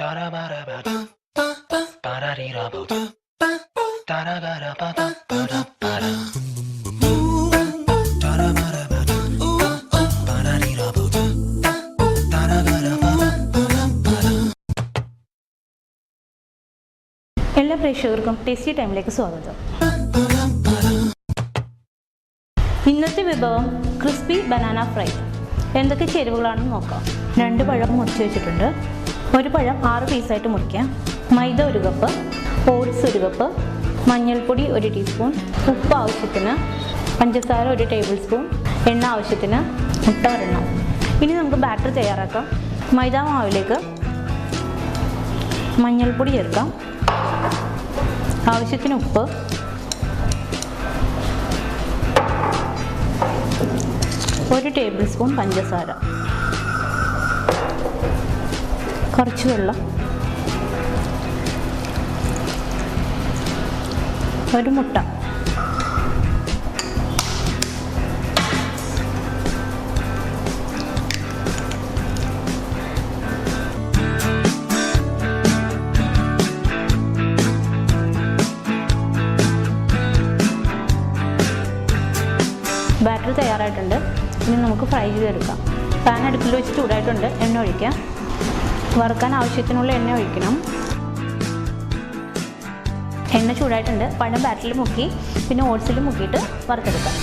എല്ലാ പ്രേക്ഷകർക്കും ടേസ്റ്റി ടൈമിലേക്ക് സ്വാഗതം. ഇന്നത്തെ വിഭവം ക്രിസ്പി ബനാന ഫ്രൈ. എന്തൊക്കെ ചേരുവകളാണെന്ന് നോക്കാം. 2 പഴം മുറിച്ച് വെച്ചിട്ടുണ്ട്. ഒരു പഴം 6 പീസായിട്ട് മുറിക്കാം. മൈദ 1 കപ്പ്, ഓട്സ് 1 കപ്പ്, മഞ്ഞൾപ്പൊടി 1 ടീസ്പൂൺ, ഉപ്പ് ആവശ്യത്തിന്, പഞ്ചസാര 1 ടേബിൾ സ്പൂൺ, എണ്ണ ആവശ്യത്തിന്, മുട്ട 1. ഇനി നമുക്ക് ബാറ്റർ തയ്യാറാക്കാം. മൈദ മാവിലേക്ക് മഞ്ഞൾപ്പൊടി ചേർക്കാം, ആവശ്യത്തിന് ഉപ്പ്, ഒരു ടേബിൾ സ്പൂൺ പഞ്ചസാര, കുറച്ച് വെള്ളം, ഒരു മുട്ട. ബാറ്റർ തയ്യാറായിട്ടുണ്ട്. ഇനി നമുക്ക് ഫ്രൈ ചെയ്തെടുക്കാം. പാൻ അടുപ്പിൽ വെച്ച് ചൂടായിട്ടുണ്ട്. എണ്ണ ഒഴിക്കാം. വറുക്കാൻ ആവശ്യത്തിനുള്ള എണ്ണ ഒഴിക്കണം. എണ്ണ ചൂടായിട്ടുണ്ട്. പഴം ബാറ്ററിൽ മുക്കി പിന്നെ ഓട്സിൽ മുക്കിയിട്ട് വറുത്തെടുക്കാം.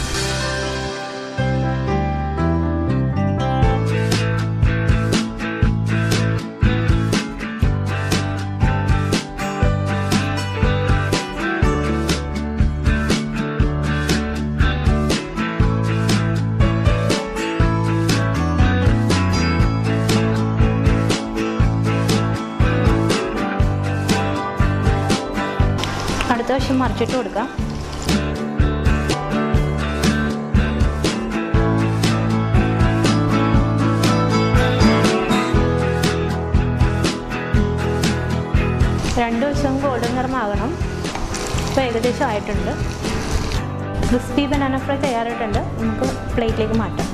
അടുത്ത വശം മറിച്ചിട്ട് കൊടുക്കാം. രണ്ട് വശവും ഗോൾഡൻ നിറമാകണം. ഇപ്പോൾ ഏകദേശം ആയിട്ടുണ്ട്. ക്രിസ്പി ബനാന ഫ്രൈ തയ്യാറായിട്ടുണ്ട്. നമുക്ക് പ്ലേറ്റിലേക്ക് മാറ്റാം.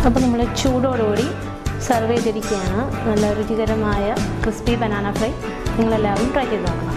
അപ്പോൾ നമ്മൾ ചൂടോടുകൂടി സെർവ് ചെയ്തിരിക്കുകയാണ്. നല്ല രുചികരമായ ക്രിസ്പി ബനാന ഫ്രൈ. നിങ്ങളെല്ലാവരും ട്രൈ ചെയ്ത് നോക്കണം.